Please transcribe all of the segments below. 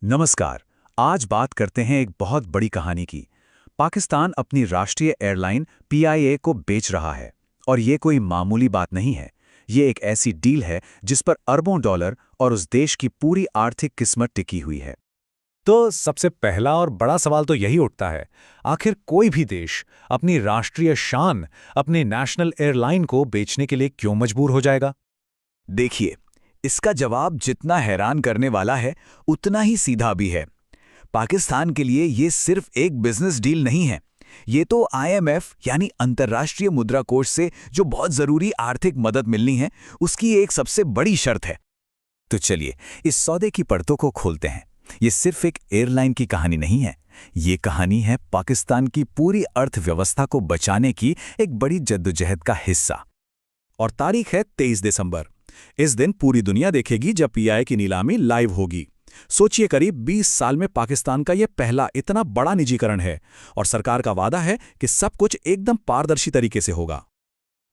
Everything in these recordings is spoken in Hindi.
नमस्कार। आज बात करते हैं एक बहुत बड़ी कहानी की। पाकिस्तान अपनी राष्ट्रीय एयरलाइन पीआईए को बेच रहा है और ये कोई मामूली बात नहीं है। ये एक ऐसी डील है जिस पर अरबों डॉलर और उस देश की पूरी आर्थिक किस्मत टिकी हुई है। तो सबसे पहला और बड़ा सवाल तो यही उठता है, आखिर कोई भी देश अपनी राष्ट्रीय शान, अपनी नेशनल एयरलाइन को बेचने के लिए क्यों मजबूर हो जाएगा? देखिए, इसका जवाब जितना हैरान करने वाला है उतना ही सीधा भी है। पाकिस्तान के लिए ये सिर्फ एक बिजनेस डील नहीं है। ये तो आईएमएफ यानी अंतर्राष्ट्रीय मुद्रा कोष से जो बहुत जरूरी आर्थिक मदद मिलनी है उसकी एक सबसे बड़ी शर्त है। तो चलिए इस सौदे की परतों को खोलते हैं। ये सिर्फ एक एयरलाइन की कहानी नहीं है, ये कहानी है पाकिस्तान की पूरी अर्थव्यवस्था को बचाने की एक बड़ी जद्दोजहद का हिस्सा। और तारीख है 23 दिसंबर। इस दिन पूरी दुनिया देखेगी जब पीआईए की नीलामी लाइव होगी। सोचिए, करीब 20 साल में पाकिस्तान का यह पहला इतना बड़ा निजीकरण है और सरकार का वादा है कि सब कुछ एकदम पारदर्शी तरीके से होगा।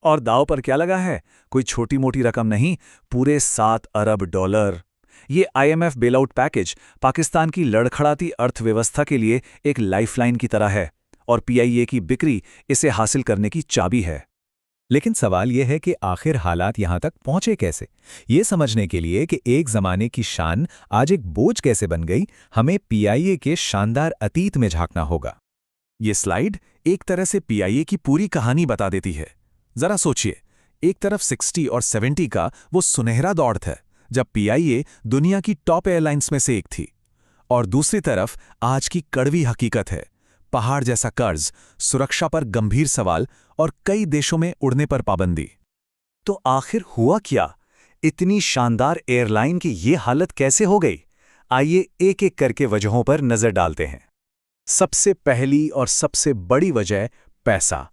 और दांव पर क्या लगा है? कोई छोटी मोटी रकम नहीं, पूरे 7 अरब डॉलर। ये आईएमएफ बेलआउट पैकेज पाकिस्तान की लड़खड़ाती अर्थव्यवस्था के लिए एक लाइफलाइन की तरह है और पीआईए की बिक्री इसे हासिल करने की चाबी है। लेकिन सवाल यह है कि आखिर हालात यहां तक पहुंचे कैसे? ये समझने के लिए कि एक जमाने की शान आज एक बोझ कैसे बन गई, हमें पीआईए के शानदार अतीत में झांकना होगा। ये स्लाइड एक तरह से पीआईए की पूरी कहानी बता देती है। जरा सोचिए, एक तरफ 60 और 70 का वो सुनहरा दौर था जब पीआईए दुनिया की टॉप एयरलाइंस में से एक थी, और दूसरी तरफ आज की कड़वी हकीकत है, पहाड़ जैसा कर्ज, सुरक्षा पर गंभीर सवाल और कई देशों में उड़ने पर पाबंदी। तो आखिर हुआ क्या? इतनी शानदार एयरलाइन की ये हालत कैसे हो गई? आइए एक एक करके वजहों पर नजर डालते हैं। सबसे पहली और सबसे बड़ी वजह पैसा।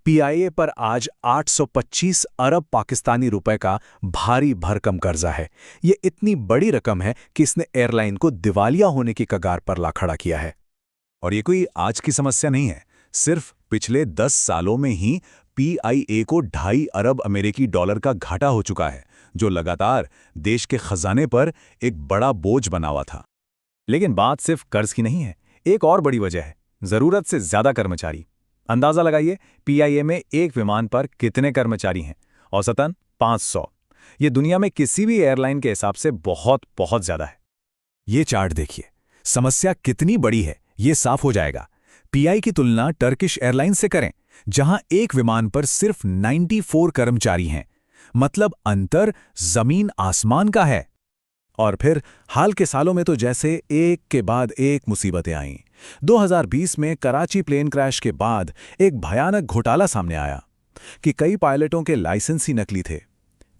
पीआईए पर आज 825 अरब पाकिस्तानी रुपए का भारी भरकम कर्जा है। ये इतनी बड़ी रकम है कि इसने एयरलाइन को दिवालिया होने की कगार पर ला खड़ा किया है। और ये कोई आज की समस्या नहीं है, सिर्फ पिछले 10 सालों में ही पीआईए को 2.5 अरब अमेरिकी डॉलर का घाटा हो चुका है, जो लगातार देश के खजाने पर एक बड़ा बोझ बना हुआ था। लेकिन बात सिर्फ कर्ज की नहीं है, एक और बड़ी वजह है जरूरत से ज्यादा कर्मचारी। अंदाजा लगाइए, पीआईए में एक विमान पर कितने कर्मचारी हैं? औसतन 500। ये दुनिया में किसी भी एयरलाइन के हिसाब से बहुत बहुत ज्यादा है। ये चार्ट देखिए, समस्या कितनी बड़ी है ये साफ हो जाएगा। पीआईए की तुलना टर्किश एयरलाइंस से करें, जहां एक विमान पर सिर्फ 94 कर्मचारी हैं। मतलब अंतर जमीन आसमान का है। और फिर हाल के सालों में तो जैसे एक के बाद एक मुसीबतें आईं। 2020 में कराची प्लेन क्रैश के बाद एक भयानक घोटाला सामने आया कि कई पायलटों के लाइसेंस ही नकली थे।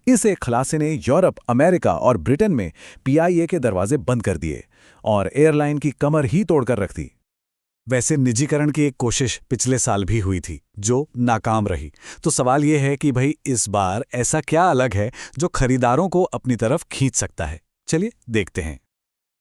इस एक खुलासे ने यूरोप, अमेरिका और ब्रिटेन में पीआईए के दरवाजे बंद कर दिए और एयरलाइन की कमर ही तोड़कर रख दी। वैसे निजीकरण की एक कोशिश पिछले साल भी हुई थी, जो नाकाम रही। तो सवाल यह है कि भाई इस बार ऐसा क्या अलग है जो खरीदारों को अपनी तरफ खींच सकता है? चलिए देखते हैं।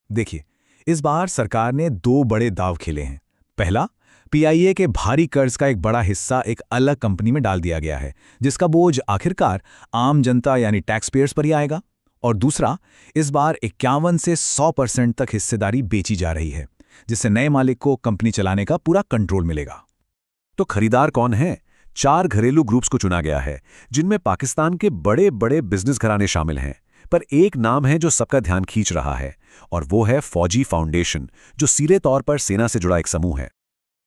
देखिए, इस बार सरकार ने 2 बड़े दांव खेले हैं। पहला, पीआईए के भारी कर्ज का एक बड़ा हिस्सा एक अलग कंपनी में डाल दिया गया है, जिसका बोझ आखिरकार आम जनता यानी टैक्स पेयर्स पर ही आएगा। और दूसरा, इस बार 51 से 100% तक हिस्सेदारी बेची जा रही है, जिससे नए मालिक को कंपनी चलाने का पूरा कंट्रोल मिलेगा। तो खरीदार कौन है? 4 घरेलू ग्रुप्स को चुना गया है, जिनमें पाकिस्तान के बड़े बड़े बिजनेस घराने शामिल हैं। पर एक नाम है जो सबका ध्यान खींच रहा है, और वो है फौजी फाउंडेशन, जो सीधे तौर पर सेना से जुड़ा एक समूह है।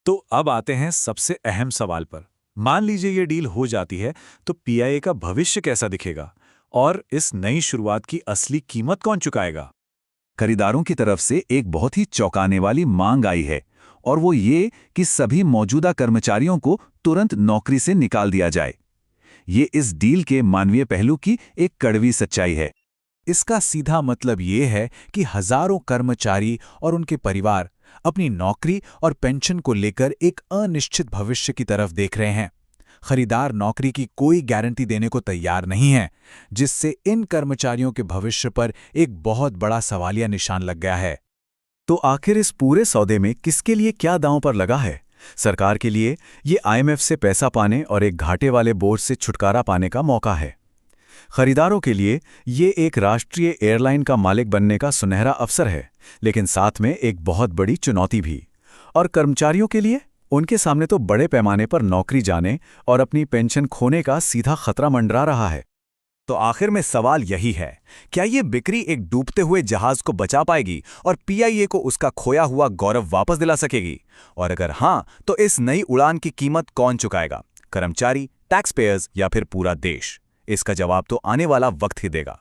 तो अब आते हैं सबसे अहम सवाल पर। मान लीजिए ये डील हो जाती है, तो पीआईए का भविष्य कैसा दिखेगा और इस नई शुरुआत की असली कीमत कौन चुकाएगा? खरीदारों की तरफ से एक बहुत ही चौंकाने वाली मांग आई है, और वो ये कि सभी मौजूदा कर्मचारियों को तुरंत नौकरी से निकाल दिया जाए। ये इस डील के मानवीय पहलू की एक कड़वी सच्चाई है। इसका सीधा मतलब ये है कि हजारों कर्मचारी और उनके परिवार अपनी नौकरी और पेंशन को लेकर एक अनिश्चित भविष्य की तरफ देख रहे हैं। खरीदार नौकरी की कोई गारंटी देने को तैयार नहीं है, जिससे इन कर्मचारियों के भविष्य पर एक बहुत बड़ा सवालिया निशान लग गया है। तो आखिर इस पूरे सौदे में किसके लिए क्या दांव पर लगा है? सरकार के लिए ये आईएमएफ से पैसा पाने और एक घाटे वाले बोझ से छुटकारा पाने का मौका है। खरीदारों के लिए ये एक राष्ट्रीय एयरलाइन का मालिक बनने का सुनहरा अवसर है, लेकिन साथ में एक बहुत बड़ी चुनौती भी। और कर्मचारियों के लिए, उनके सामने तो बड़े पैमाने पर नौकरी जाने और अपनी पेंशन खोने का सीधा खतरा मंडरा रहा है। तो आखिर में सवाल यही है, क्या ये बिक्री एक डूबते हुए जहाज को बचा पाएगी और पीआईए को उसका खोया हुआ गौरव वापस दिला सकेगी? और अगर हां, तो इस नई उड़ान की कीमत कौन चुकाएगा? कर्मचारी, टैक्स पेयर्स या फिर पूरा देश? इसका जवाब तो आने वाला वक्त ही देगा।